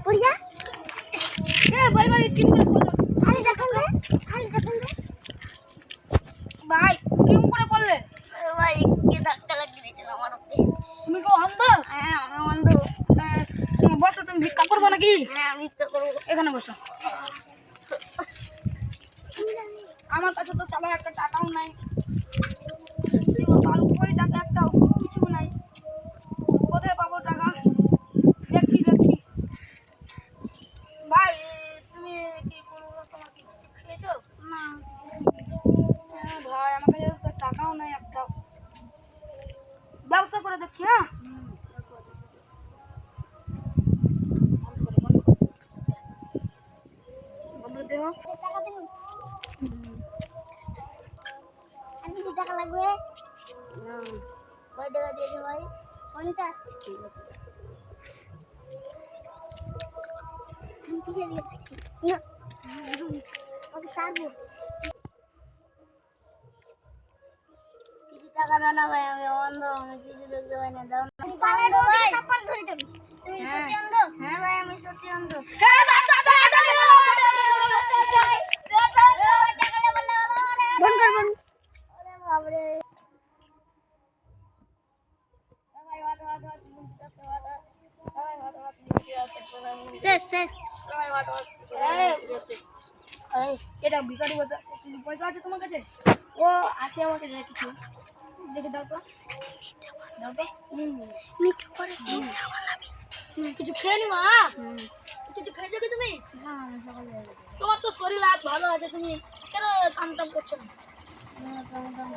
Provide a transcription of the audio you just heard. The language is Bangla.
পড়িয়া এ ভাই ভাই টিম করে বলো খালি দেখুন রে ভাই টিম করে বললে ভাই কি ধাক্কা লাগিয়ে দিয়েছিল আমার ওকে তুমি কি অন্ধ হ্যাঁ আমি অন্ধ বসো তুমি ভিক্ষা করবে নাকি হ্যাঁ ভিক্ষা করব এখানে বসো আমার কাছে তো সালা একটা টাকাও নাই ওই টাকা একটাও কিছু নাই কোথায় পাবো টাকা দেখছি ভাই তুমি কি কোনো তোমার কি খেয়েছো না ভাই আমার কাছে তো টাকাও নাই একটাও ব্যবস্থা করে দেখছি হ্যাঁ বন্ধু দেও টাকা দেবো আমি কি টাকা লাগবে না কয় টাকা দিয়েছো ভাই 50 ঠিক আছে আমি কিসে দিয়ে থাকি না ওকে সারবো কিছু টাকা দাও না ভাই আমি অন্ধ আমি কিছু দেখতে পাই না দাও না কালে ভাই তারপর ধরে দেব তুমি সত্যি অন্ধ হ্যাঁ ভাই আমি সত্যি অন্ধ এটা ভিখারি বলতে পয়সা আছে তোমার কাছে ও আছে আমার কাছে কিছু দেখে দাও তো মিথ্যা করে কিছু খেয়ে নি মা কিছু খেয়েছো কি তুমি না আমি সকালে তোমার তো শরীর আজ ভালো আছে তুমি কেন কাম টাম করছো না কাম টাম